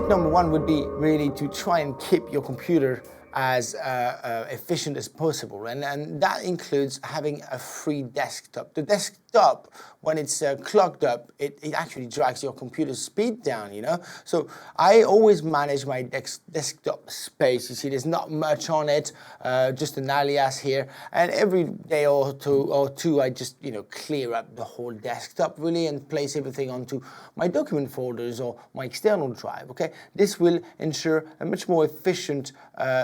tip number one would be really to try and keep your computer as efficient as possible, and that includes having a free desktop. The desktop, when it's clogged up, it actually drags your computer's speed down, you know. So I always manage my desktop space. You see, there's not much on it, just an alias here, and every day or two I just, you know, clear up the whole desktop really and place everything onto my document folders or my external drive. Okay, this will ensure a much more efficient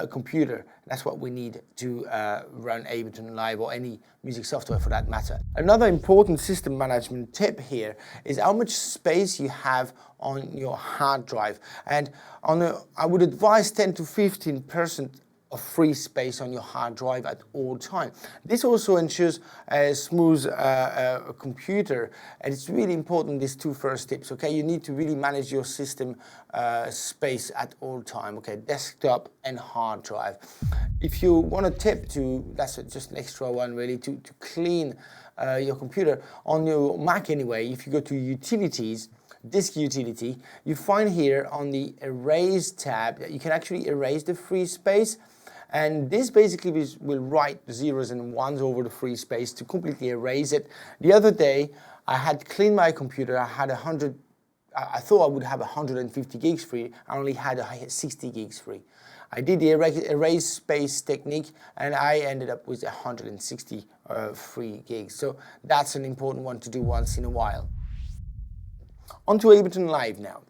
computer. That's what we need to run Ableton Live or any music software for that matter. Another important system management tip here is how much space you have on your hard drive. And I would advise 10 to 15% of free space on your hard drive at all times. This also ensures a smooth computer, and it's really important, these two first tips, okay? You need to really manage your system space at all time, okay? Desktop and hard drive. If you want a tip that's just an extra one really, to clean your computer on your Mac anyway, if you go to Utilities, Disk Utility, you find here on the Erase tab that you can actually erase the free space. And this basically will write the zeros and ones over the free space to completely erase it. The other day, I had cleaned my computer. I thought I would have 150 gigs free. I only had 60 gigs free. I did the erase space technique, and I ended up with 160 free gigs. So that's an important one to do once in a while. On to Ableton Live now.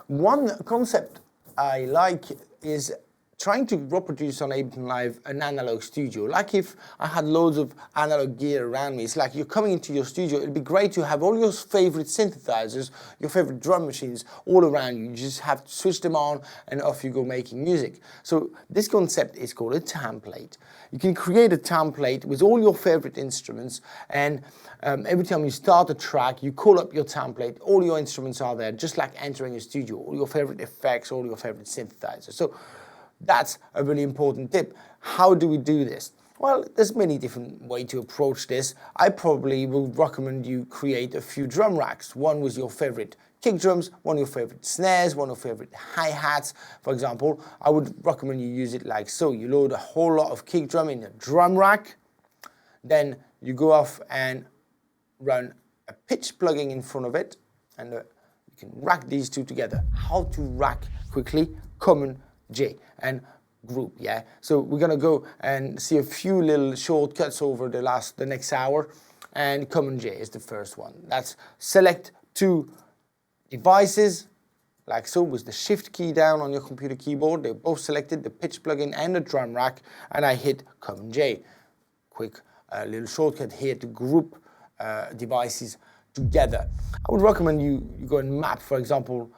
One concept I like is trying to reproduce on Ableton Live an analog studio. Like if I had loads of analog gear around me, it's like you're coming into your studio, it'd be great to have all your favorite synthesizers, your favorite drum machines all around you. You just have to switch them on and off you go making music. So this concept is called a template. You can create a template with all your favorite instruments, and every time you start a track, you call up your template, all your instruments are there, just like entering a studio, all your favorite effects, all your favorite synthesizers. So that's a really important tip. How do we do this? Well, there's many different ways to approach this. I probably would recommend you create a few drum racks. One with your favorite kick drums, one of your favorite snares, one of your favorite hi-hats. For example, I would recommend you use it like so. You load a whole lot of kick drum in a drum rack, then you go off and run a pitch plugin in front of it, and you can rack these two together. How to rack quickly? Command J and group, yeah. So we're gonna go and see a few little shortcuts over the next hour, and Command J is the first one. That's select two devices, like so, with the Shift key down on your computer keyboard. They're both selected, the pitch plugin and the drum rack, and I hit Command J. Quick little shortcut here to group devices together. I would recommend you go and map, for example,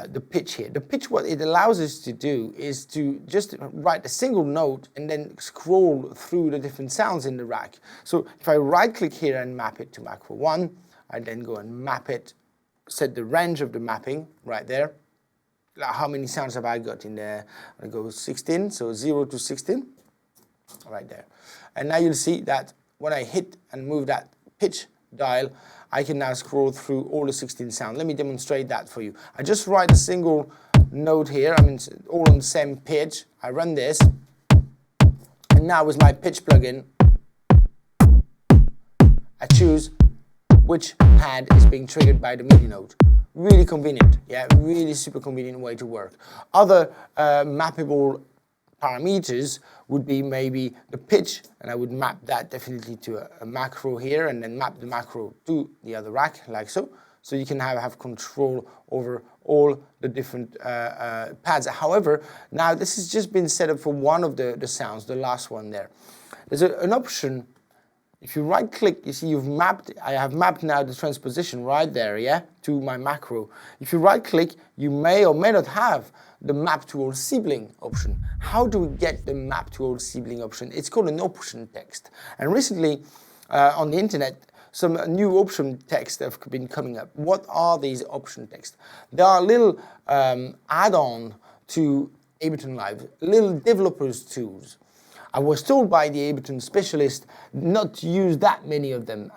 the pitch here. The pitch, what it allows us to do is to just write a single note and then scroll through the different sounds in the rack. So if I right click here and map it to macro 1, I then go and map it, set the range of the mapping right there. How many sounds have I got in there? I go 16, so 0 to 16, right there. And now you'll see that when I hit and move that pitch dial, I can now scroll through all the 16 sounds. Let me demonstrate that for you. I just write a single note here. I mean, it's all on the same pitch. I run this, and now with my pitch plugin, I choose which pad is being triggered by the MIDI note. Really convenient, yeah, really super convenient way to work. Other mappable parameters would be maybe the pitch, and I would map that definitely to a macro here, and then map the macro to the other rack, like so. So you can have control over all the different pads. However, now this has just been set up for one of the sounds, the last one there. There's an option. If you right click, you see you've mapped, I have mapped now the transposition right there, yeah, to my macro. If you right click, you may or may not have the map to all sibling option. How do we get the map to all sibling option? It's called an option text. And recently on the internet, some new option texts have been coming up. What are these option texts? They are little add-on to Ableton Live, little developers tools. I was told by the Ableton specialist not to use that many of them,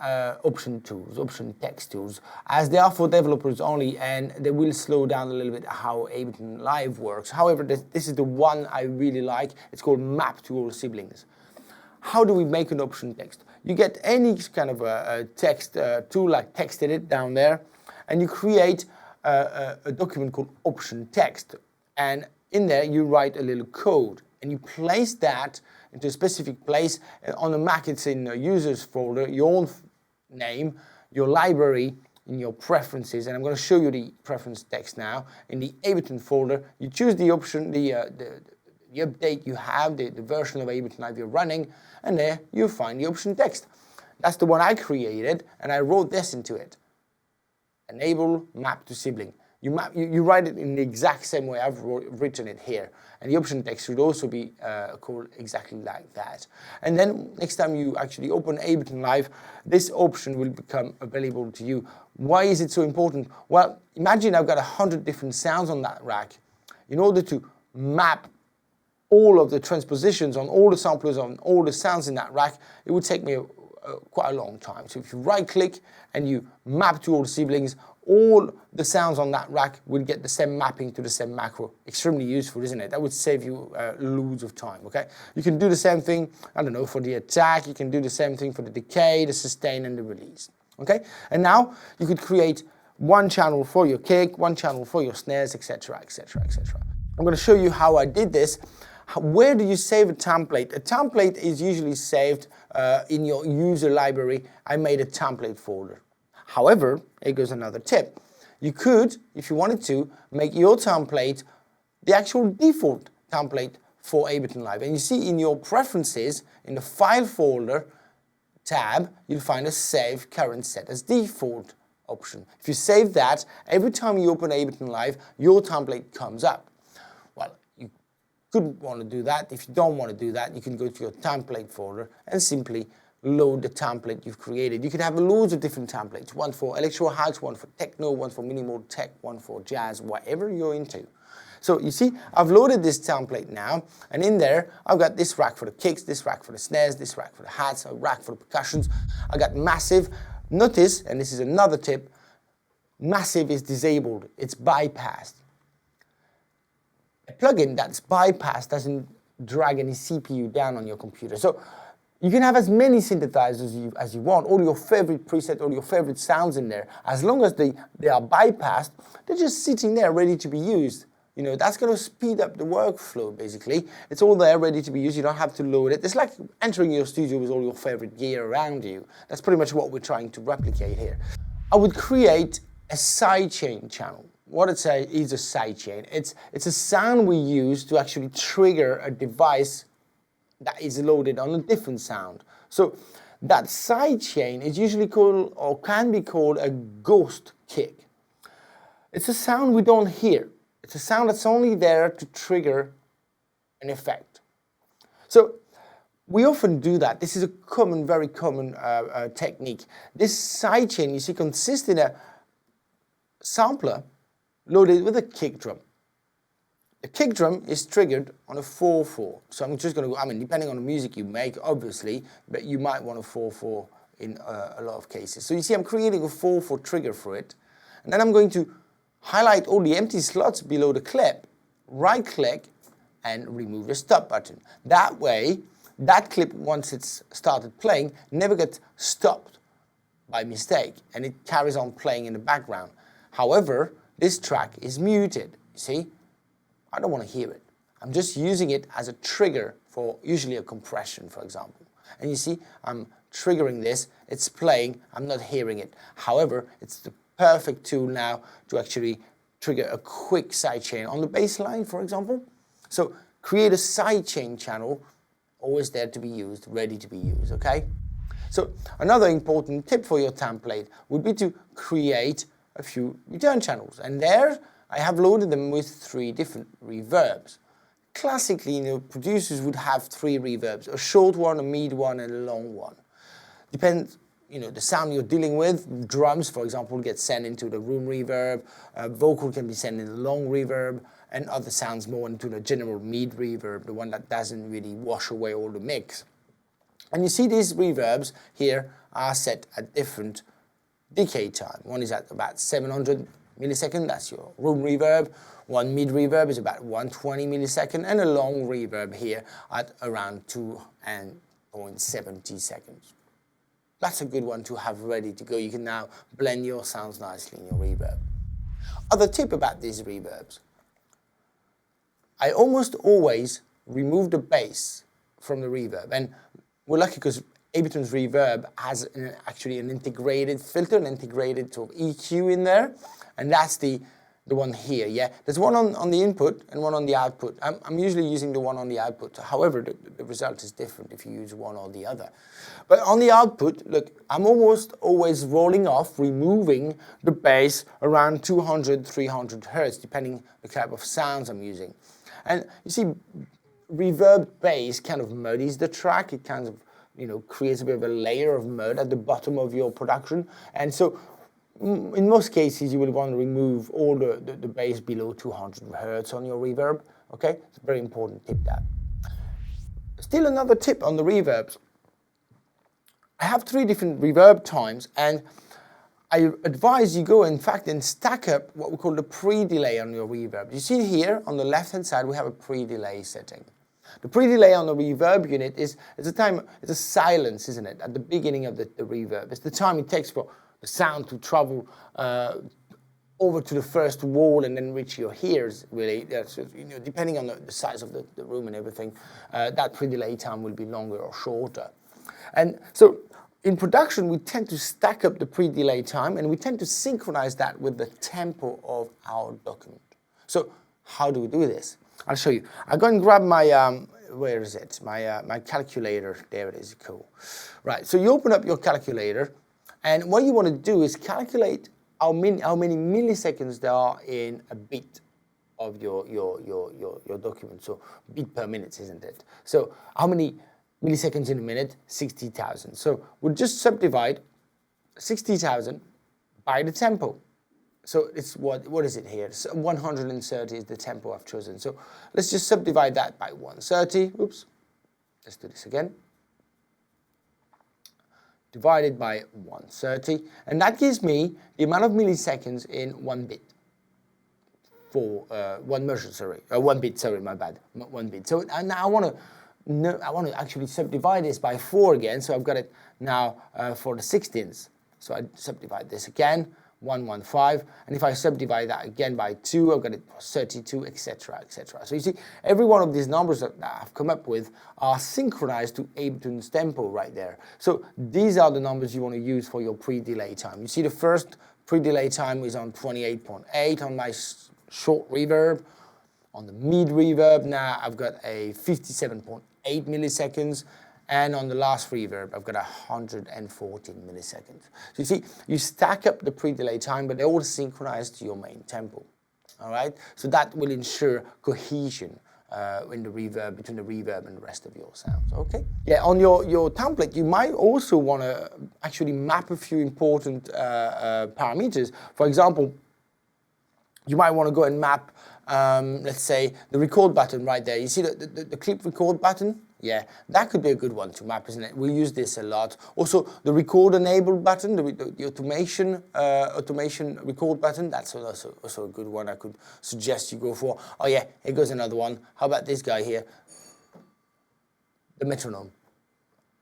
option text tools, as they are for developers only and they will slow down a little bit how Ableton Live works. However, this is the one I really like. It's called Map to All Siblings. How do we make an option text? You get any kind of a text tool like TextEdit down there, and you create a document called option text. And in there you write a little code and you place that into a specific place. On the Mac it's in a users folder, your own name, your library, in your preferences, and I'm going to show you the preference text now. In the Ableton folder, you choose the option, the update you have, the version of Ableton Live you're running, and there you find the option text. That's the one I created, and I wrote this into it. Enable map to sibling. You write it in the exact same way I've written it here. And the option text should also be called exactly like that. And then next time you actually open Ableton Live, this option will become available to you. Why is it so important? Well, imagine I've got 100 different sounds on that rack. In order to map all of the transpositions on all the samplers on all the sounds in that rack, it would take me quite a long time. So if you right click and you map to all the siblings, all the sounds on that rack will get the same mapping to the same macro. Extremely useful, isn't it? That would save you loads of time, okay? You can do the same thing, I don't know, for the attack, you can do the same thing for the decay, the sustain and the release, okay? And now you could create one channel for your kick, one channel for your snares, etc., etc., etc. I'm going to show you how I did this. Where do you save a template? A template is usually saved in your user library. I made a template folder. However, here goes another tip. You could, if you wanted to, make your template the actual default template for Ableton Live. And you see in your preferences, in the file folder tab, you'll find a save current set as default option. If you save that, every time you open Ableton Live, your template comes up. Well, you could want to do that. If you don't want to do that, you can go to your template folder and simply load the template you've created. You can have loads of different templates, one for electro house, one for techno, one for minimal tech, one for jazz, whatever you're into. So you see, I've loaded this template now, and in there, I've got this rack for the kicks, this rack for the snares, this rack for the hats, a rack for the percussions. I got massive. Notice, and this is another tip, massive is disabled, it's bypassed. A plugin that's bypassed doesn't drag any CPU down on your computer. So you can have as many synthesizers as you want, all your favorite presets, all your favorite sounds in there. As long as they are bypassed, they're just sitting there ready to be used. You know, that's going to speed up the workflow, basically. It's all there ready to be used. You don't have to load it. It's like entering your studio with all your favorite gear around you. That's pretty much what we're trying to replicate here. I would create a sidechain channel. What is a sidechain? It's a sound we use to actually trigger a device that is loaded on a different sound. So that sidechain is usually called, or can be called, a ghost kick. It's a sound we don't hear. It's a sound that's only there to trigger an effect. So we often do that. This is a common, very common technique. This sidechain, you see, consists in a sampler loaded with a kick drum. The kick drum is triggered on a 4/4. So I'm just going to go, depending on the music you make, obviously, but you might want a 4/4 in a lot of cases. So you see, I'm creating a 4/4 trigger for it. And then I'm going to highlight all the empty slots below the clip, right-click, and remove the stop button. That way, that clip, once it's started playing, never gets stopped by mistake, and it carries on playing in the background. However, this track is muted, you see? I don't want to hear it. I'm just using it as a trigger for usually a compression, for example. And you see, I'm triggering this, it's playing, I'm not hearing it. However, it's the perfect tool now to actually trigger a quick sidechain on the bass line, for example. So create a sidechain channel, always there to be used, ready to be used, okay? So another important tip for your template would be to create a few return channels. And there, I have loaded them with 3 different reverbs. Classically, producers would have 3 reverbs, a short one, a mid one, and a long one. Depends, the sound you're dealing with. Drums, for example, get sent into the room reverb. Vocal can be sent in the long reverb. and other sounds more into the general mid reverb, the one that doesn't really wash away all the mix. And you see these reverbs here are set at different decay time. One is at about 700 milliseconds, that's your room reverb. One mid reverb is about 120 milliseconds, and a long reverb here at around 2.70 seconds. That's a good one to have ready to go. You can now blend your sounds nicely in your reverb. Other tip about these reverbs, I almost always remove the bass from the reverb, and we're lucky because Ableton's Reverb has actually an integrated filter, an integrated sort of EQ in there, and that's the one here, yeah? There's one on the input and one on the output. I'm usually using the one on the output. However, the result is different if you use one or the other. But on the output, look, I'm almost always rolling off, removing the bass around 200, 300 hertz, depending the type of sounds I'm using. And you see, Reverb Bass kind of muddies the track. It kind of, creates a bit of a layer of mud at the bottom of your production. And so in most cases, you would want to remove all the bass below 200 hertz on your reverb, okay? It's a very important tip that. Still another tip on the reverbs. I have 3 different reverb times, and I advise you go, in fact, and stack up what we call the pre-delay on your reverb. You see here on the left-hand side, we have a pre-delay setting. The pre-delay on the reverb unit is a silence, isn't it, at the beginning of the reverb. It's the time it takes for the sound to travel over to the first wall and then reach your ears, really. Depending on the size of the room and everything, that pre-delay time will be longer or shorter. And so in production, we tend to stack up the pre-delay time, and we tend to synchronize that with the tempo of our document. So how do we do this? I'll show you. I'll go and grab my, where is it? My calculator. There it is, cool. Right, so you open up your calculator, and what you want to do is calculate how many milliseconds there are in a bit of your document. So bit per minute, isn't it? So how many milliseconds in a minute? 60,000. So we'll just subdivide 60,000 by the tempo. So it's what is it here? So 130 is the tempo I've chosen. So let's just subdivide that by 130. Oops. Let's do this again. Divided by 130, and that gives me the amount of milliseconds in 1 bit. For 1 measure, sorry, 1 bit. Sorry, my bad. 1 bit. So now I want to actually subdivide this by 4 again. So I've got it now for the 16ths. So I subdivide this again. 115, and if I subdivide that again by 2, I've got it 32, etc., etc. So you see, every one of these numbers that I've come up with are synchronized to Ableton's tempo right there. So these are the numbers you want to use for your pre-delay time. You see the first pre-delay time is on 28.8 on my short reverb. On the mid reverb now I've got a 57.8 milliseconds. And on the last reverb, I've got 114 milliseconds. So you see, you stack up the pre-delay time, but they're all synchronized to your main tempo. All right? So that will ensure cohesion in the reverb, between the reverb and the rest of your sounds. Okay? Yeah, on your template, you might also want to actually map a few important parameters. For example, you might want to go and map, let's say, the record button right there. You see the clip record button? Yeah, that could be a good one to map, isn't it? We use this a lot. Also, the record enable button, the automation record button, that's also a good one I could suggest you go for. Oh yeah, here goes another one. How about this guy here? The metronome.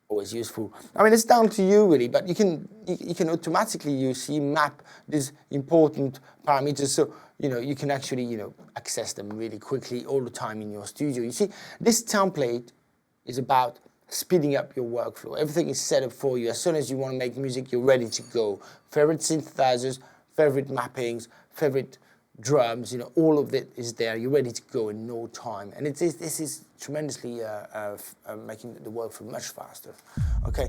Always useful. I mean, it's down to you really, but you can automatically map these important parameters, so you can actually access them really quickly all the time in your studio. You see, this template is about speeding up your workflow. Everything is set up for you. As soon as you want to make music, you're ready to go. Favorite synthesizers, favorite mappings, favorite drums, all of it is there. You're ready to go in no time. And this is tremendously making the workflow much faster. Okay.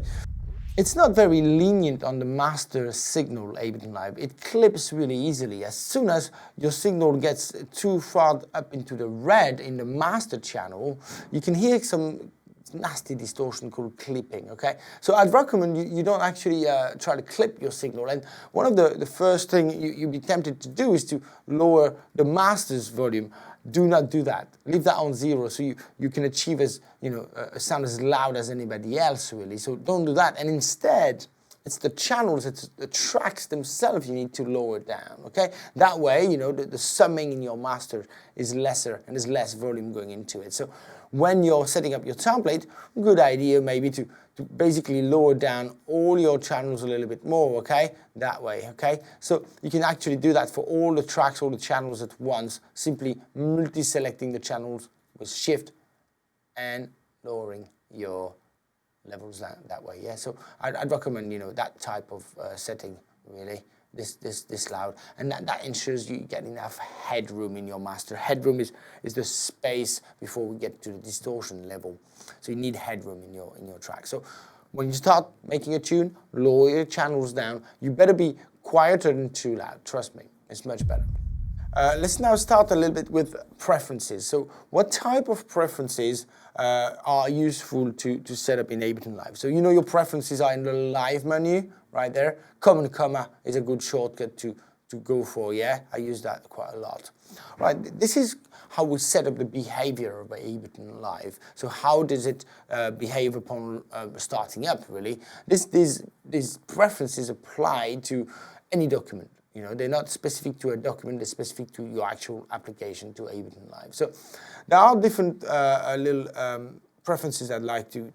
It's not very lenient on the master signal, Ableton Live. It clips really easily. As soon as your signal gets too far up into the red in the master channel, you can hear some nasty distortion called clipping, okay? So I'd recommend you don't actually try to clip your signal. And one of the first thing you'd be tempted to do is to lower the master's volume. Do not do that. Leave that on 0 so you can achieve as, a sound as loud as anybody else, really. So don't do that. And instead, it's the channels, it's the tracks themselves you need to lower down, okay? That way, the summing in your master is lesser and there's less volume going into it. So when you're setting up your template, good idea maybe to basically lower down all your channels a little bit more, okay? That way, okay? So you can actually do that for all the tracks, all the channels at once, simply multi-selecting the channels with Shift and lowering your levels that way, yeah. So I'd recommend, that type of setting, really, this loud, and that ensures you get enough headroom in your master. Headroom is the space before we get to the distortion level. So you need headroom in your track. So when you start making a tune, lower your channels down. You better be quieter than too loud. Trust me, it's much better. Let's now start a little bit with preferences. So what type of preferences are useful to set up in Ableton Live? So your preferences are in the Live menu, right there. Command comma is a good shortcut to go for, yeah? I use that quite a lot. Right, this is how we set up the behavior of Ableton Live. So how does it behave upon starting up, really? These preferences apply to any document. They're not specific to a document, they're specific to your actual application, to Ableton Live. So there are different little preferences I'd like to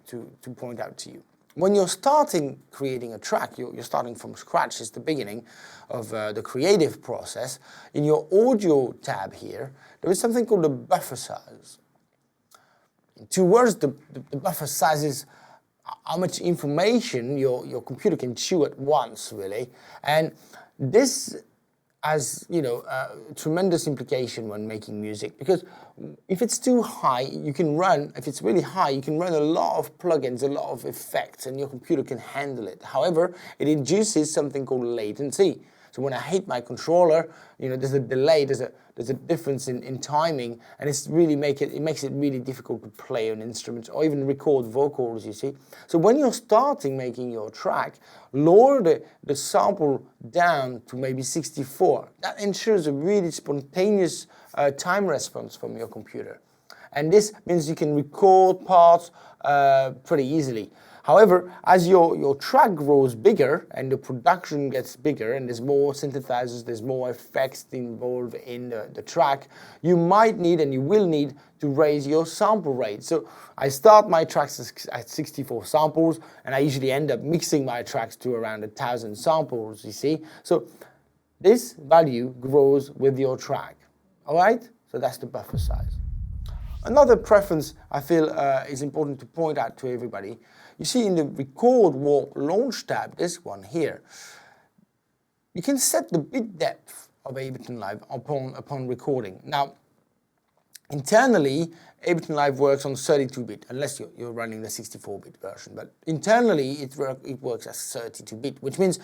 point out to you. When you're starting creating a track, you're starting from scratch, it's the beginning of the creative process. In your audio tab here, there is something called the buffer size. In 2 words, the buffer size is how much information your computer can chew at once, really. And this has, tremendous implication when making music, because if it's too high, if it's really high, you can run a lot of plugins, a lot of effects, and your computer can handle it. However, it induces something called latency. So when I hit my controller, there's a delay, there's a difference in timing, and it makes it really difficult to play an instrument or even record vocals, you see. So when you're starting making your track, lower the sample down to maybe 64. That ensures a really spontaneous time response from your computer. And this means you can record parts pretty easily. However, as your track grows bigger and the production gets bigger and there's more synthesizers, there's more effects involved in the track, you might need and you will need to raise your sample rate. So I start my tracks at 64 samples and I usually end up mixing my tracks to around 1,000 samples, you see. So this value grows with your track, all right? So that's the buffer size. Another preference I feel is important to point out to everybody. You see in the Record Warp Launch tab, this one here, you can set the bit depth of Ableton Live upon recording. Now, internally, Ableton Live works on 32-bit, unless you're running the 64-bit version. But internally, it works as 32-bit, which means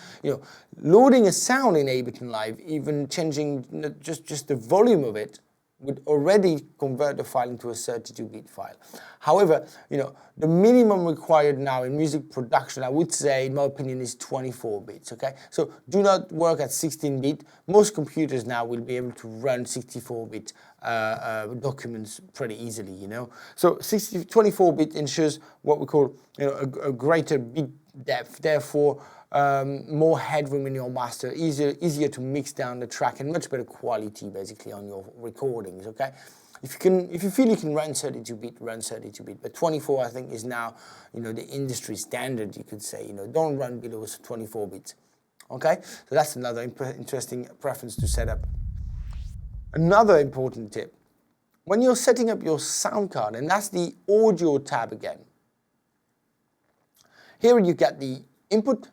loading a sound in Ableton Live, even changing just the volume of it, would already convert the file into a 32-bit file. However, the minimum required now in music production, I would say, in my opinion, is 24 bits, okay? So do not work at 16-bit. Most computers now will be able to run 64-bit documents pretty easily, So 24-bit ensures what we call, a greater bit depth, therefore, more headroom in your master, easier to mix down the track, and much better quality basically on your recordings, okay? If you feel you can run 32-bit, run 32-bit, but 24 I think is now, the industry standard, you could say, don't run below 24 bits, okay? So that's another interesting preference to set up. Another important tip, when you're setting up your sound card, and that's the audio tab again, here you get the input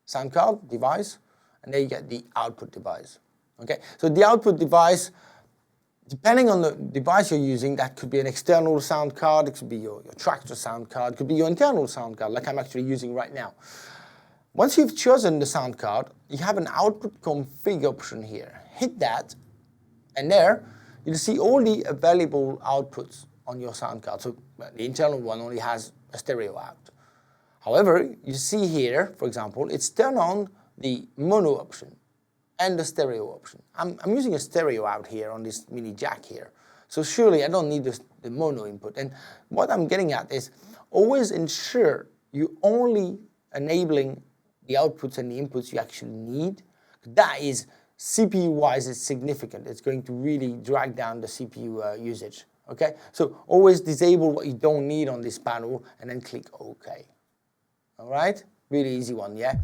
sound card device, and there you get the output device. Okay, so the output device, depending on the device you're using, that could be an external sound card, it could be your Tractor sound card, it could be your internal sound card, like I'm actually using right now. Once you've chosen the sound card, you have an output config option here. Hit that, and there you'll see all the available outputs on your sound card. So the internal one only has a stereo out. However, you see here, for example, it's turned on the mono option and the stereo option. I'm using a stereo out here on this mini jack here. So surely I don't need the mono input. And what I'm getting at is always ensure you only enabling the outputs and the inputs you actually need. That is, CPU-wise, it's significant. It's going to really drag down the CPU usage, okay? So always disable what you don't need on this panel and then click OK. All right? Really easy one, yeah?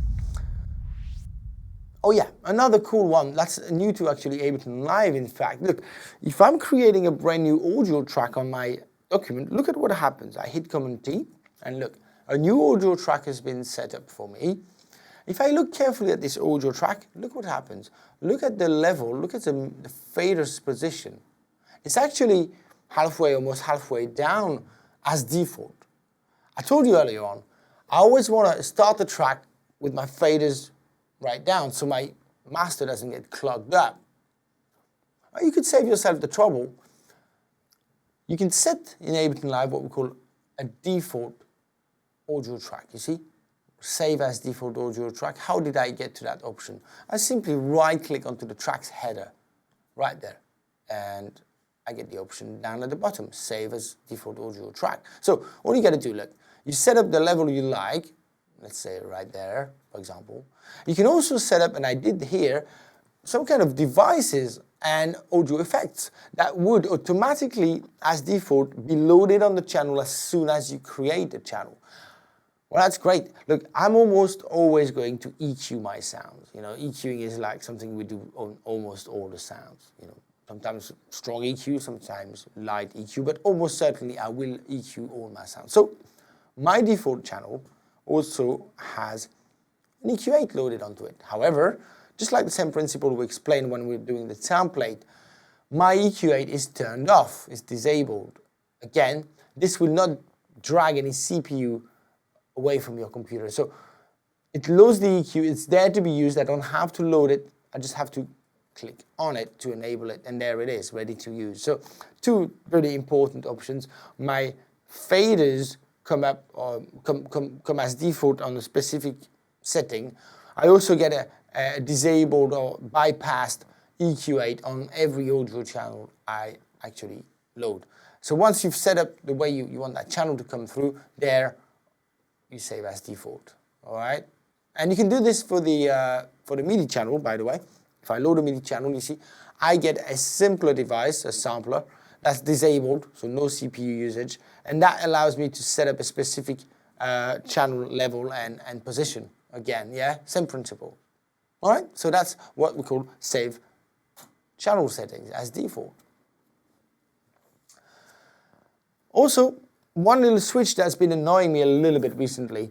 Oh yeah, another cool one, that's new to actually Ableton Live, in fact. Look, if I'm creating a brand new audio track on my document, look at what happens. I hit Command T, and look, a new audio track has been set up for me. If I look carefully at this audio track, look what happens. Look at the level, look at the fader's position. It's actually halfway, almost halfway down as default. I told you earlier on, I always want to start the track with my faders right down so my master doesn't get clogged up. Or you could save yourself the trouble. You can set in Ableton Live what we call a default audio track, you see? Save as default audio track. How did I get to that option? I simply right-click onto the track's header, right there, and I get the option down at the bottom, save as default audio track. So all you got to do, look, you set up the level you like, let's say right there, for example. You can also set up, and I did here, some kind of devices and audio effects that would automatically, as default, be loaded on the channel as soon as you create the channel. Well, that's great. Look, I'm almost always going to EQ my sounds. You know, EQing is like something we do on almost all the sounds. You know, sometimes strong EQ, sometimes light EQ, but almost certainly I will EQ all my sounds. So my default channel also has an EQ8 loaded onto it. However, just like the same principle we explained when we were doing the template, my EQ8 is turned off, it's disabled. Again, this will not drag any CPU away from your computer. So it loads the EQ, it's there to be used, I don't have to load it, I just have to click on it to enable it, and there it is, ready to use. So two really important options. My faders come up, come as default on a specific setting. I also get a disabled or bypassed EQ8 on every audio channel I actually load. So once you've set up the way you want that channel to come through, there you save as default, all right? And you can do this for the MIDI channel, by the way. If I load a MIDI channel, you see, I get a simpler device, a sampler, that's disabled, so no CPU usage, and that allows me to set up a specific channel level and position. Again, yeah, same principle. All right, so that's what we call save channel settings as default. Also, one little switch that's been annoying me a little bit recently,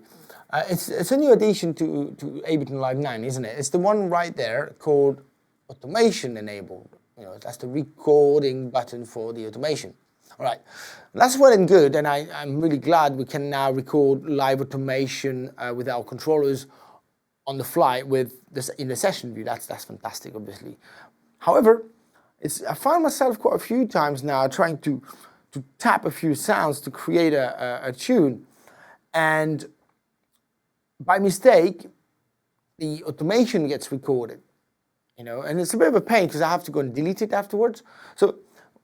it's a new addition to Ableton Live 9, isn't it? It's the one right there called Automation Enabled. You know, that's the recording button for the automation. All right, that's well and good, and I'm really glad we can now record live automation with our controllers on the fly with this in the session view. That's fantastic, obviously. However, I found myself quite a few times now trying to tap a few sounds to create a tune, and by mistake, the automation gets recorded. You know, and it's a bit of a pain because I have to go and delete it afterwards. So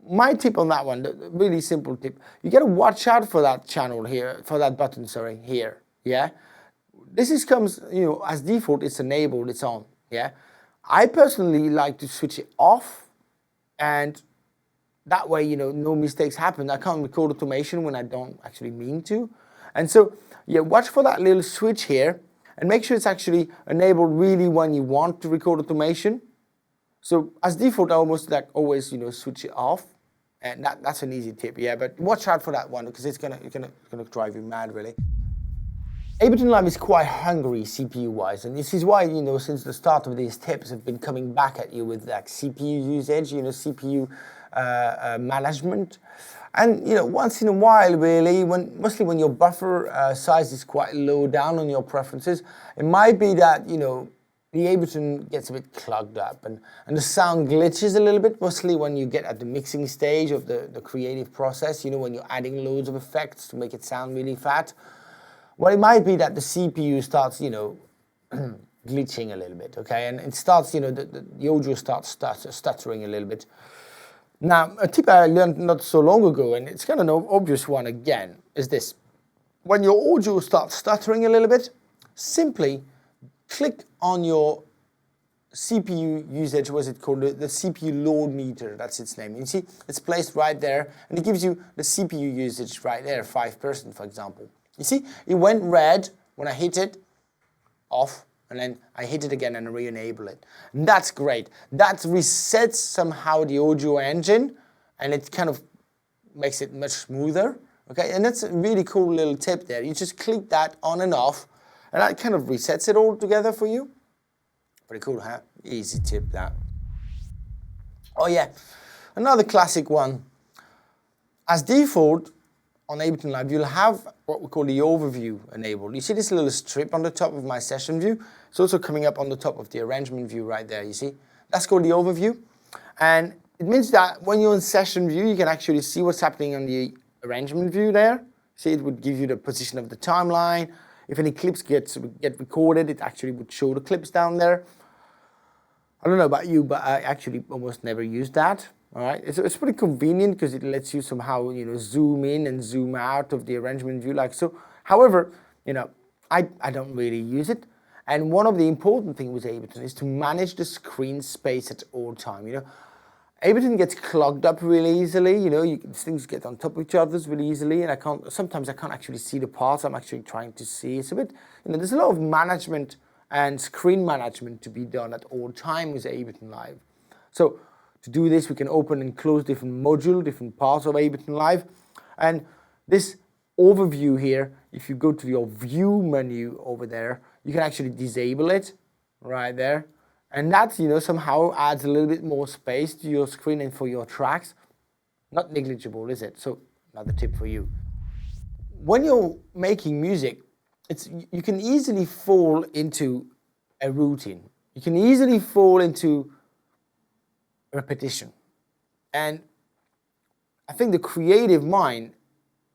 my tip on that one, the really simple tip, you got to watch out for that channel here, for that button, sorry, here, yeah? This comes, you know, as default, it's enabled, it's on, yeah? I personally like to switch it off, and that way, you know, no mistakes happen. I can't record automation when I don't actually mean to. And so, yeah, watch for that little switch here, and make sure it's actually enabled really when you want to record automation. So as default, I almost like always, you know, switch it off, and that's an easy tip, yeah. But watch out for that one because it's gonna drive you mad, really. Ableton Live is quite hungry CPU-wise, and this is why, you know, since the start of these tips, have been coming back at you with like CPU usage, you know, CPU management. And, you know, once in a while, really, mostly when your buffer size is quite low down on your preferences, it might be that, you know, the Ableton gets a bit clogged up and the sound glitches a little bit, mostly when you get at the mixing stage of the creative process, you know, when you're adding loads of effects to make it sound really fat. Well, it might be that the CPU starts, you know, glitching a little bit, okay? And it starts, you know, the audio starts stuttering a little bit. Now, a tip I learned not so long ago, and it's kind of an obvious one again, is this. When your audio starts stuttering a little bit, simply click on your CPU usage, what's it called? The CPU load meter, that's its name. You see, it's placed right there, and it gives you the CPU usage right there, 5%, for example. You see, it went red when I hit it, off, and then I hit it again and re-enable it. And that's great. That resets somehow the audio engine, and it kind of makes it much smoother. Okay, and that's a really cool little tip there. You just click that on and off, and that kind of resets it all together for you. Pretty cool, huh? Easy tip, that. Oh yeah, another classic one. As default, on Ableton Live, you'll have what we call the overview enabled. You see this little strip on the top of my session view? It's also coming up on the top of the arrangement view right there, you see? That's called the overview. And it means that when you're in session view, you can actually see what's happening on the arrangement view there. See, it would give you the position of the timeline. If any clips get recorded, it actually would show the clips down there. I don't know about you, but I actually almost never use that. All right, it's pretty convenient because it lets you somehow, zoom in and zoom out of the arrangement view like so. However, I don't really use it. And one of the important things with Ableton is to manage the screen space at all time. Ableton gets clogged up really easily. Things get on top of each other really easily, and sometimes I can't actually see the parts I'm actually trying to see. It's a bit, there's a lot of management and screen management to be done at all time with Ableton Live. So to do this, we can open and close different modules, different parts of Ableton Live. And this overview here, if you go to your view menu over there, you can actually disable it right there. And that, somehow adds a little bit more space to your screen and for your tracks. Not negligible, is it? So another tip for you. When you're making music, you can easily fall into a routine. You can easily fall into repetition. And I think the creative mind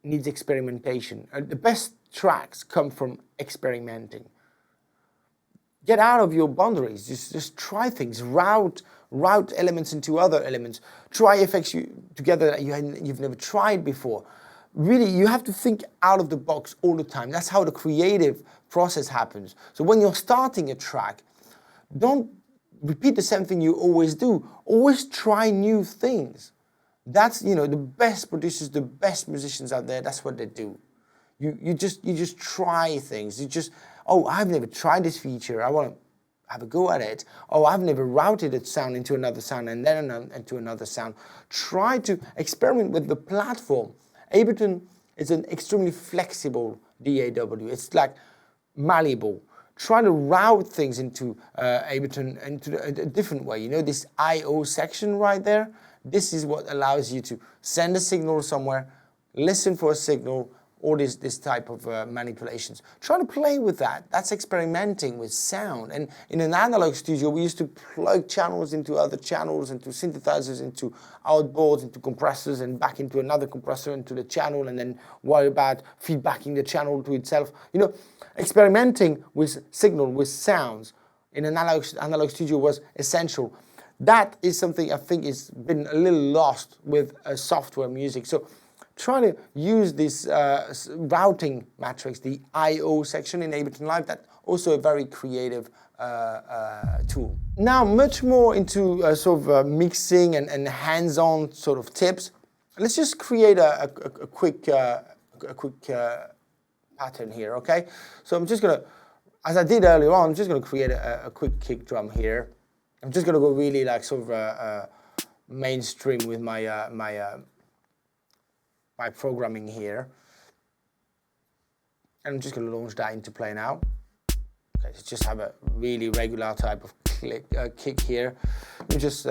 needs experimentation. The best tracks come from experimenting. Get out of your boundaries. Just try things. Route elements into other elements. Try effects together that you've never tried before. Really, you have to think out of the box all the time. That's how the creative process happens. So when you're starting a track, don't repeat the same thing you always do. Always try new things. That's, the best producers, the best musicians out there, that's what they do. You just try things. Oh, I've never tried this feature. I want to have a go at it. Oh, I've never routed a sound into another sound and then into another sound. Try to experiment with the platform. Ableton is an extremely flexible DAW. It's like malleable. Try to route things into Ableton into a different way. This I/O section right there, this is what allows you to send a signal somewhere, listen for a signal, all this type of manipulations. Try to play with that. That's experimenting with sound. And in an analog studio, we used to plug channels into other channels, into synthesizers, into outboards, into compressors, and back into another compressor, into the channel, and then worry about feedbacking the channel to itself. Experimenting with signal, with sounds in an analog studio was essential. That is something I think has been a little lost with software music. So try to use this routing matrix, the I/O section in Ableton Live. That's also a very creative tool. Now, much more into sort of mixing and hands-on sort of tips. Let's just create a quick pattern here, okay? So I'm just gonna, as I did earlier on, I'm just gonna create a quick kick drum here. I'm just gonna go really like sort of mainstream with my my programming here. And I'm just going to launch that into play now. Okay, so just have a really regular type of kick here. Let me just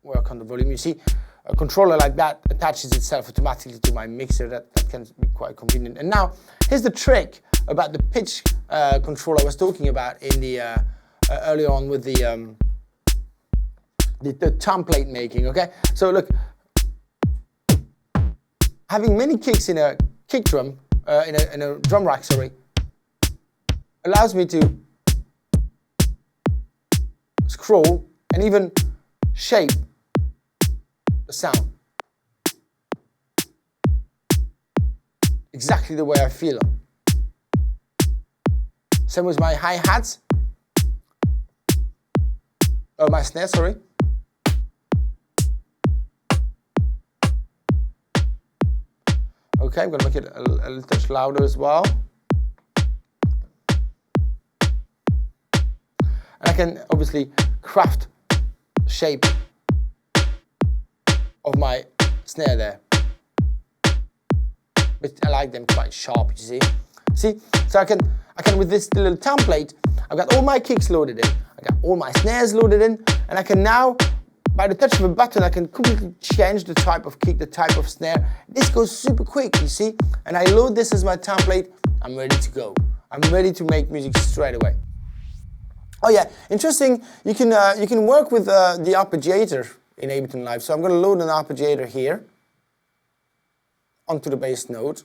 work on the volume. You see, a controller like that attaches itself automatically to my mixer. That can be quite convenient. And now, here's the trick about the pitch control I was talking about in the earlier on with the template making. Okay, so look. Having many kicks in a kick drum, in a drum rack, allows me to scroll and even shape the sound. Exactly the way I feel them. Same with my hi-hats. Oh, my snare, sorry. Okay, I'm gonna make it a little touch louder as well. And I can obviously craft the shape of my snare there. But I like them quite sharp, you see. See, so I can with this little template, I've got all my kicks loaded in, I got all my snares loaded in, and I can now, by the touch of a button, I can completely change the type of kick, the type of snare. This goes super quick, you see, and I load this as my template, I'm ready to go. I'm ready to make music straight away. Oh yeah, interesting, you can work with the arpeggiator in Ableton Live. So I'm going to load an arpeggiator here onto the bass note.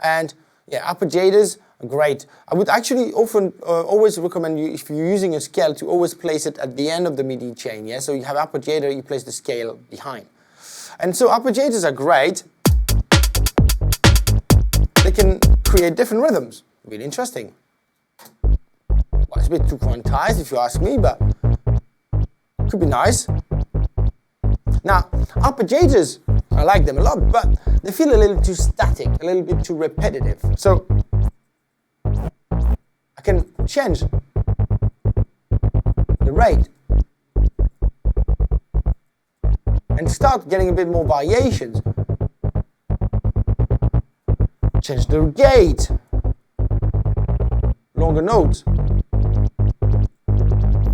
And yeah, arpeggiators are great. I would actually often always recommend you, if you're using a scale, to always place it at the end of the MIDI chain. Yeah, so you have arpeggiator, you place the scale behind. And so arpeggiators are great. They can create different rhythms. Really interesting. Well, it's a bit too quantized if you ask me, but could be nice. Now, arpeggiators, I like them a lot, but they feel a little too static, a little bit too repetitive. So I can change the rate and start getting a bit more variations. Change the gate, longer notes.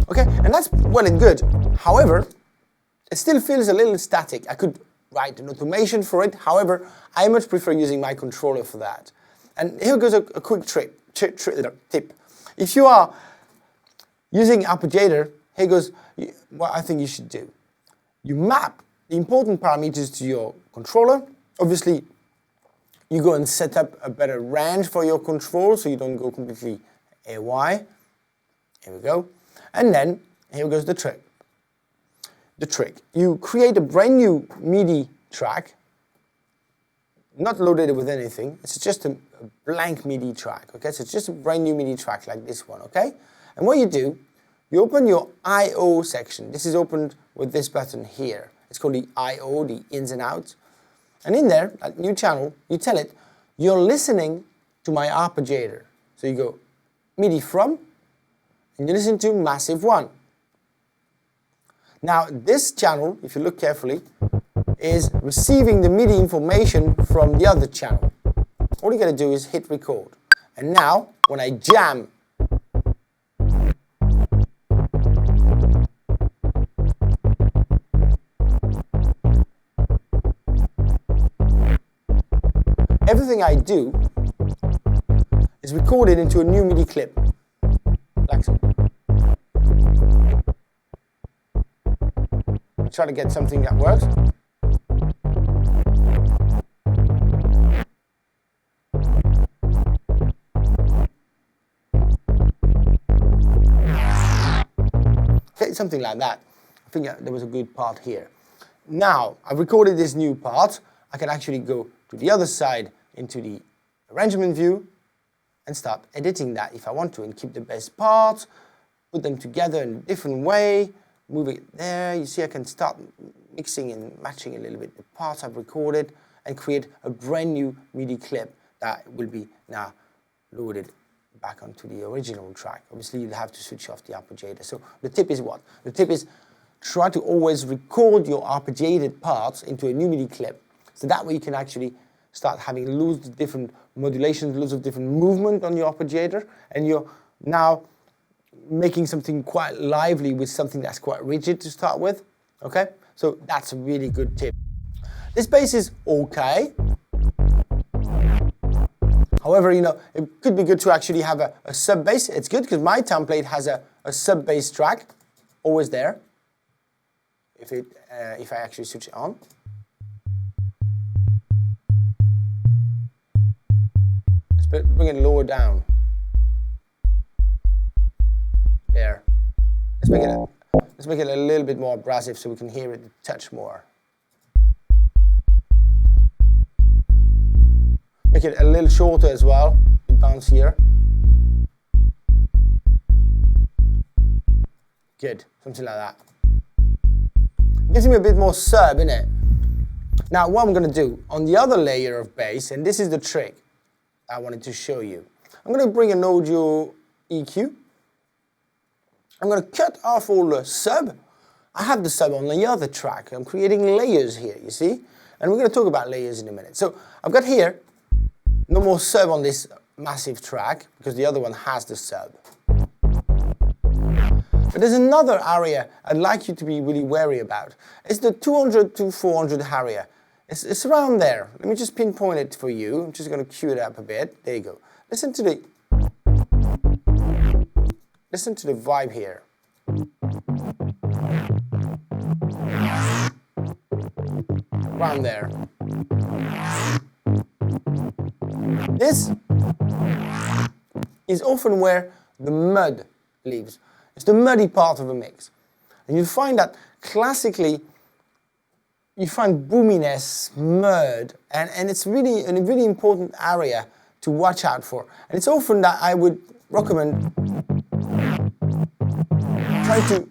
Okay, and that's well and good. However, it still feels a little static. I could write an automation for it. However, I much prefer using my controller for that. And here goes a quick tip. If you are using Arpeggiator, here goes what I think you should do. You map the important parameters to your controller. Obviously, you go and set up a better range for your control so you don't go completely AY. Here we go. And then, here goes the trick. You create a brand new MIDI track, not loaded with anything. It's just a blank MIDI track, okay? So it's just a brand new MIDI track like this one, okay? And what you do, you open your I/O section. This is opened with this button here. It's called the I/O, the ins and outs. And in there, that new channel, you tell it, you're listening to my arpeggiator. So you go MIDI from, and you listen to Massive 1. Now, this channel, if you look carefully, is receiving the MIDI information from the other channel. All you gotta do is hit record. And now, when I jam, everything I do is recorded into a new MIDI clip, like so. Try to get something that works. Okay, something like that. I think there was a good part here. Now, I've recorded this new part. I can actually go to the other side into the arrangement view and start editing that if I want to, and keep the best parts, put them together in a different way. Move it there, you see I can start mixing and matching a little bit the parts I've recorded and create a brand new MIDI clip that will be now loaded back onto the original track. Obviously you'll have to switch off the arpeggiator. So the tip is what? The tip is try to always record your arpeggiated parts into a new MIDI clip. So that way you can actually start having loads of different modulations, loads of different movement on your arpeggiator, and you're now making something quite lively with something that's quite rigid to start with, okay? So that's a really good tip. This bass is okay. However, you know, it could be good to actually have a sub bass. It's good because my template has a sub bass track, always there. If I actually switch it on. Let's bring it lower down. There. Let's make it a little bit more abrasive so we can hear it a touch more. Make it a little shorter as well, bounce here. Good, something like that. Gives me a bit more serb, innit? Now what I'm gonna do on the other layer of bass, and this is the trick I wanted to show you. I'm gonna bring an audio EQ. I'm gonna cut off all the sub. I have the sub on the other track. I'm creating layers here, you see? And we're gonna talk about layers in a minute. So I've got here, no more sub on this massive track, because the other one has the sub. But there's another area I'd like you to be really wary about. It's the 200 to 400 area. It's around there. Let me just pinpoint it for you. I'm just going to cue it up a bit. There you go. Listen to the vibe here. Around there. This is often where the mud leaves. It's the muddy part of a mix. And you'll find that classically, you find boominess, mud, and it's really a really important area to watch out for. And it's often that I would recommend trying to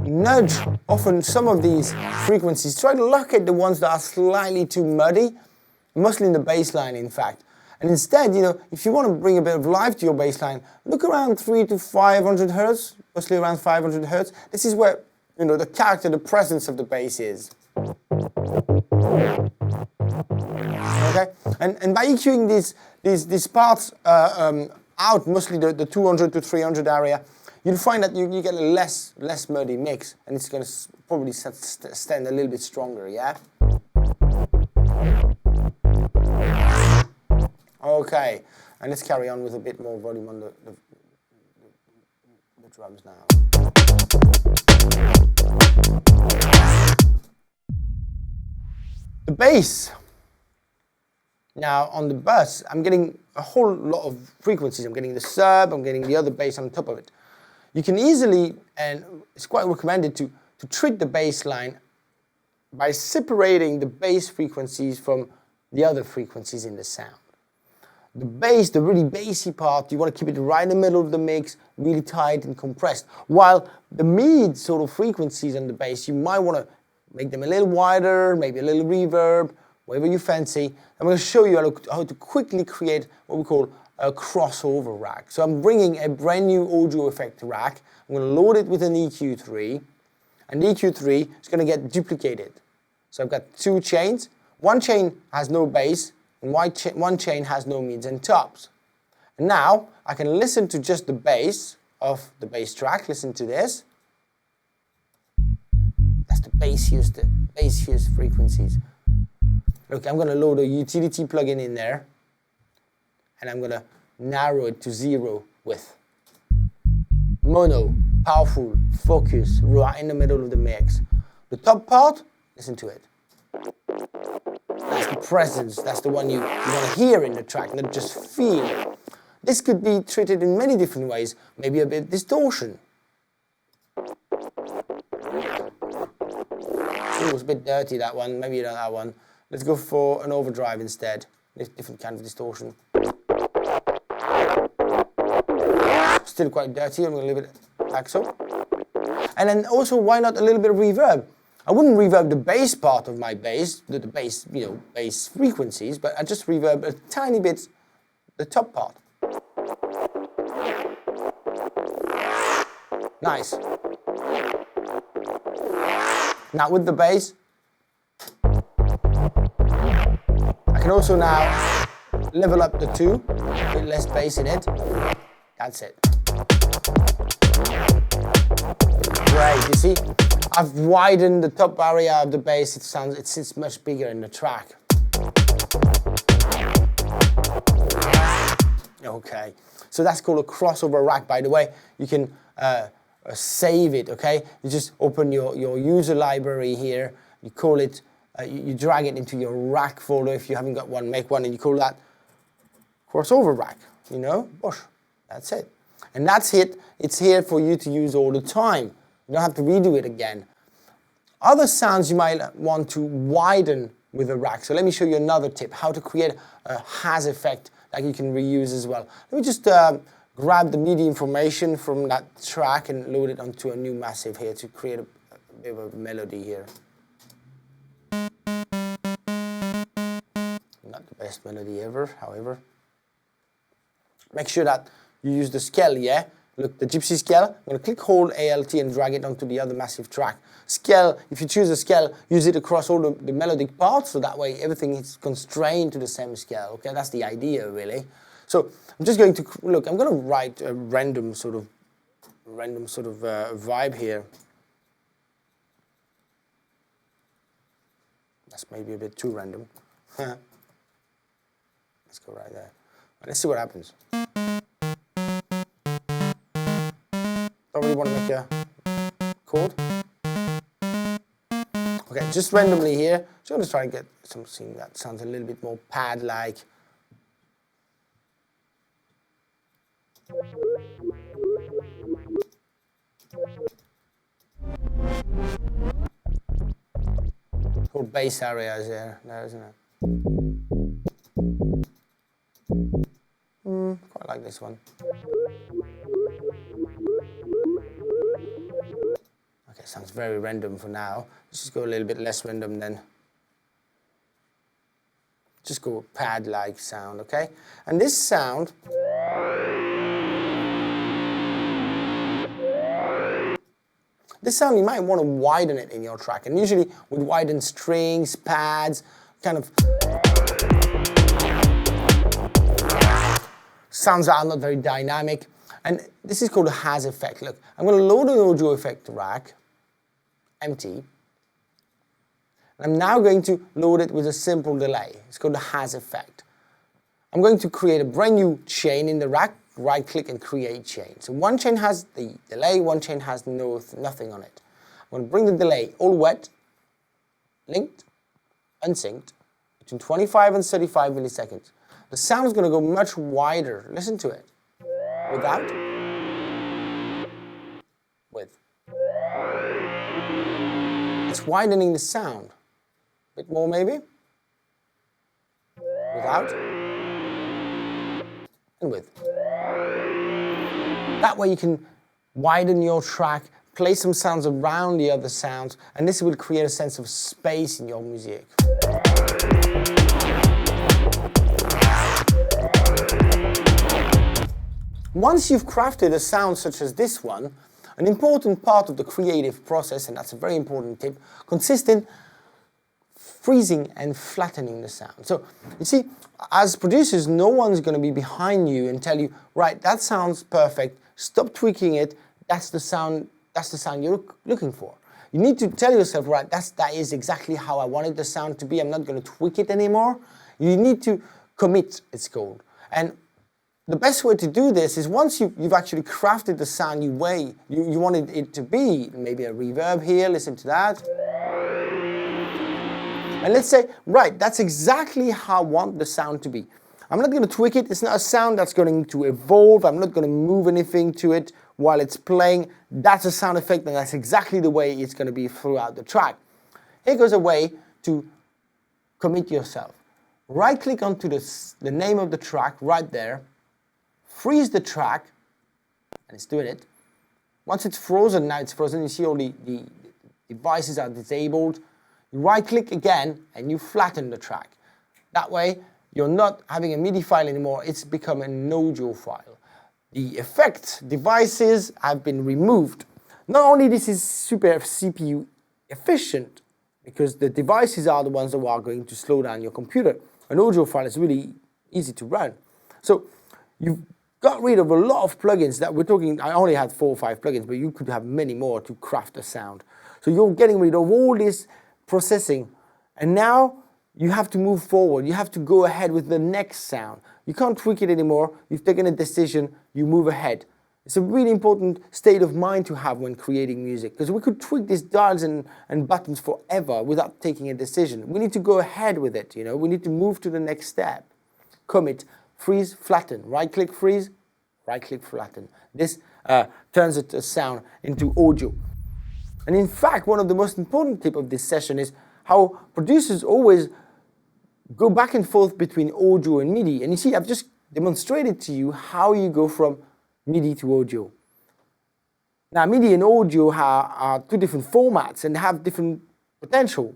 nudge often some of these frequencies. Try to look at the ones that are slightly too muddy, mostly in the bass line, in fact. And instead, you know, if you want to bring a bit of life to your bass line, look around 300 to 500 hertz, mostly around 500 hertz. This is where, you know, the character, the presence of the bass is. Okay, and by EQing these parts out, mostly the 200 to 300 area, you'll find that you get a less muddy mix, and it's going to probably stand a little bit stronger. Yeah. Okay, and let's carry on with a bit more volume on the drums now. The bass. Now on the bass, I'm getting a whole lot of frequencies. I'm getting the sub, I'm getting the other bass on top of it. You can easily, and it's quite recommended to treat the bass line by separating the bass frequencies from the other frequencies in the sound. The bass, the really bassy part, you want to keep it right in the middle of the mix, really tight and compressed. While the mid sort of frequencies on the bass, you might want to make them a little wider, maybe a little reverb, whatever you fancy. I'm going to show you how to quickly create what we call a crossover rack. So I'm bringing a brand new audio effect rack. I'm going to load it with an EQ3, and the EQ3 is going to get duplicated. So I've got two chains. One chain has no bass, and one chain has no mids and tops. And now I can listen to just the bass of the bass track. Listen to this. That's the bassiest frequencies. Look, I'm going to load a utility plugin in there, and I'm going to narrow it to 0 with mono, powerful, focus, right in the middle of the mix. The top part, listen to it. That's the presence, that's the one you want to hear in the track, not just feel. This could be treated in many different ways, maybe a bit distortion. It was a bit dirty, that one, maybe not that one. Let's go for an overdrive instead, a different kind of distortion. Still quite dirty, I'm going to leave it like so. And then also, why not a little bit of reverb? I wouldn't reverb the bass part of my bass, the bass, you know, bass frequencies, but I just reverb a tiny bit the top part. Nice. Now with the bass, I can also now level up the 2, a bit less bass in it. That's it. Great, you see? I've widened the top area of the bass. It sits much bigger in the track. Okay, so that's called a crossover rack, by the way. You can save it, okay? You just open your user library here. You call it, you drag it into your rack folder. If you haven't got one, make one, and you call that crossover rack, you know? Bosh, that's it. And that's it. It's here for you to use all the time. You don't have to redo it again. Other sounds you might want to widen with a rack. So let me show you another tip, how to create a has effect that you can reuse as well. Let me just grab the MIDI information from that track and load it onto a new massive here to create a bit of a melody here. Not the best melody ever, however. Make sure that you use the scale, yeah? Look, the gypsy scale, I'm going to click, hold ALT and drag it onto the other massive track. Scale, if you choose a scale, use it across all the melodic parts, so that way everything is constrained to the same scale, okay? That's the idea, really. So I'm just going to, look, I'm going to write a random sort of vibe here. That's maybe a bit too random. Let's go right there. Let's see what happens. Don't really want to make a chord. Okay, just randomly here. Just going to try and get something that sounds a little bit more pad-like. Whole bass area is there, isn't it? Quite like this one. Okay, sounds very random for now. Let's just go a little bit less random then. Just go pad-like sound, okay? And this sound, you might want to widen it in your track. And usually with widened strings, pads, kind of sounds that are not very dynamic. And this is called a has effect. Look, I'm going to load an audio effect rack, empty. And I'm now going to load it with a simple delay. It's called a has effect. I'm going to create a brand new chain in the rack, right click and create chain. So one chain has the delay, one chain has nothing on it. I'm going to bring the delay all wet, linked, unsynced, between 25 and 35 milliseconds. The sound is going to go much wider. Listen to it. Without, with. It's widening the sound. A bit more maybe. Without, and with. That way you can widen your track, play some sounds around the other sounds, and this will create a sense of space in your music. Once you've crafted a sound such as this one, an important part of the creative process, and that's a very important tip, consists in freezing and flattening the sound. So, you see, as producers, no one's going to be behind you and tell you, right, that sounds perfect, stop tweaking it, that's the sound you're looking for. You need to tell yourself, right, that is exactly how I wanted the sound to be, I'm not going to tweak it anymore. You need to commit, it's called. And the best way to do this is once you've actually crafted the sound you wanted it to be, maybe a reverb here, listen to that. And let's say, right, that's exactly how I want the sound to be. I'm not going to tweak it, it's not a sound that's going to evolve, I'm not going to move anything to it while it's playing. That's a sound effect and that's exactly the way it's going to be throughout the track. Here goes a way to commit yourself. Right click onto the name of the track right there, freeze the track, and it's doing it. Once it's frozen, now it's frozen, you see all the devices are disabled. You right click again and you flatten the track. That way you're not having a MIDI file anymore, it's become an audio file. The effect devices have been removed. Not only this is super CPU efficient, because the devices are the ones that are going to slow down your computer. An audio file is really easy to run. So you've got rid of a lot of plugins that we're talking, I only had 4 or 5 plugins, but you could have many more to craft a sound. So you're getting rid of all this processing, and now you have to move forward. You have to go ahead with the next sound. You can't tweak it anymore. You've taken a decision, you move ahead. It's a really important state of mind to have when creating music, because we could tweak these dials and buttons forever without taking a decision. We need to go ahead with it, you know. We need to move to the next step. Commit, freeze, flatten. Right-click, freeze, right-click, flatten. This turns a sound into audio. And in fact, one of the most important tips of this session is how producers always go back and forth between audio and MIDI. And you see, I've just demonstrated to you how you go from MIDI to audio. Now, MIDI and audio are two different formats and have different potential.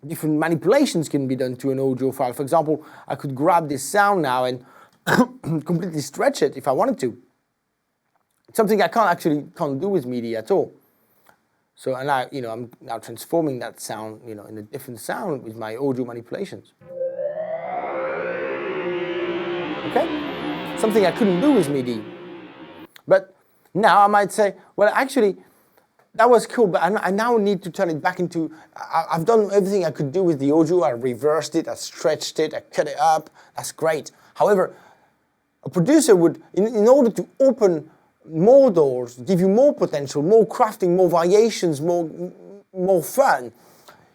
Different manipulations can be done to an audio file. For example, I could grab this sound now and completely stretch it if I wanted to. It's something I can't do with MIDI at all. So, and I'm now transforming that sound, in a different sound with my audio manipulations. Okay? Something I couldn't do with MIDI. But now I might say, well, actually, that was cool, but I now need to turn it back into, I've done everything I could do with the audio. I reversed it, I stretched it, I cut it up. That's great. However, a producer would, in order to open more doors, give you more potential, more crafting, more variations, more fun,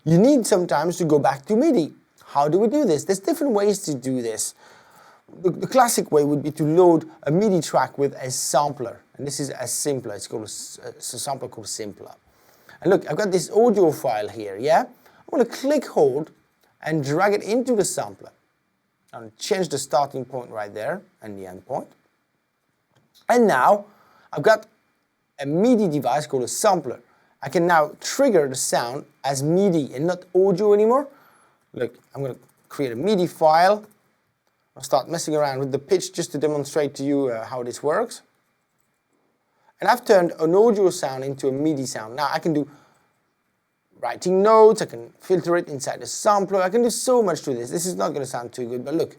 you need sometimes to go back to MIDI. How do we do this? There's different ways to do this. The classic way would be to load a MIDI track with a sampler. And this is a simpler, it's called a sampler called Simpler. And look, I've got this audio file here, yeah? I'm going to click hold and drag it into the sampler. I'll change the starting point right there and the end point. And now I've got a MIDI device called a sampler. I can now trigger the sound as MIDI and not audio anymore. Look, I'm going to create a MIDI file. I'll start messing around with the pitch just to demonstrate to you how this works. And I've turned an audio sound into a MIDI sound. Now I can do writing notes, I can filter it inside the sampler, I can do so much to this. This is not going to sound too good, but look.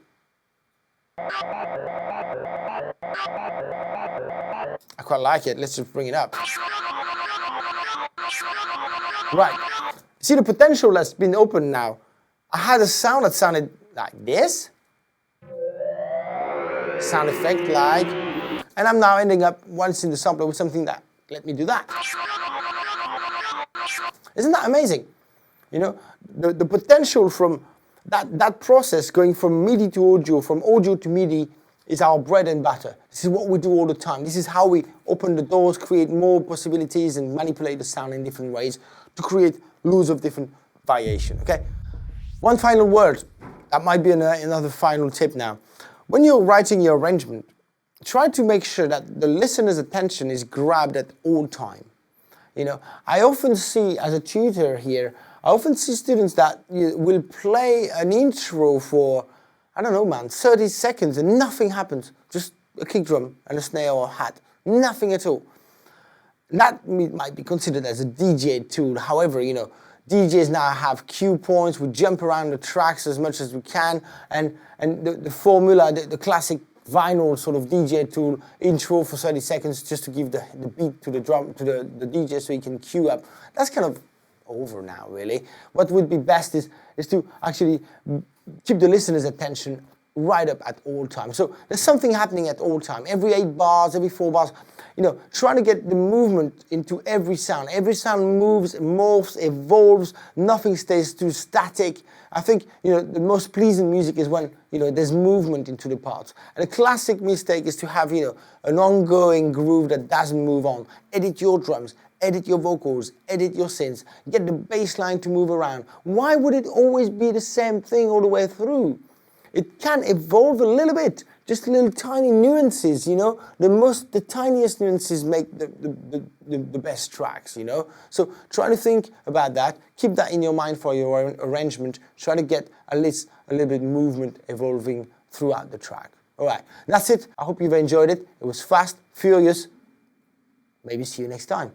I quite like it. Let's just bring it up. Right. See the potential that's been opened now. I had a sound that sounded like this. Sound effect like, and I'm now ending up once in the sampler with something that let me do that. Isn't that amazing? The potential from that process going from MIDI to audio, from audio to MIDI is our bread and butter. This is what we do all the time. This is how we open the doors, create more possibilities and manipulate the sound in different ways to create loads of different variation, okay? One final word, that might be another final tip now. When you're writing your arrangement, try to make sure that the listener's attention is grabbed at all time. I often see, as a tutor here, I often see students that will play an intro for, 30 seconds and nothing happens. Just a kick drum and a snare or a hat. Nothing at all. That might be considered as a DJ tool. However, DJs now have cue points. We jump around the tracks as much as we can. And the formula, the classic vinyl sort of DJ tool, intro for 30 seconds just to give the beat to the drum, to the DJ so he can cue up. That's kind of over now, really. What would be best is to actually keep the listener's attention right up at all times. So there's something happening at all time. Every 8 bars, every 4 bars, trying to get the movement into every sound. Every sound moves, morphs, evolves, nothing stays too static. I think, the most pleasing music is when, there's movement into the parts. And a classic mistake is to have, an ongoing groove that doesn't move on. Edit your drums, edit your vocals, edit your synths, get the bass line to move around. Why would it always be the same thing all the way through? It can evolve a little bit, just little tiny nuances, the tiniest nuances make the best tracks, So try to think about that, keep that in your mind for your arrangement, try to get at least a little bit movement evolving throughout the track. All right, that's it. I hope you've enjoyed it. It was fast, furious. Maybe see you next time.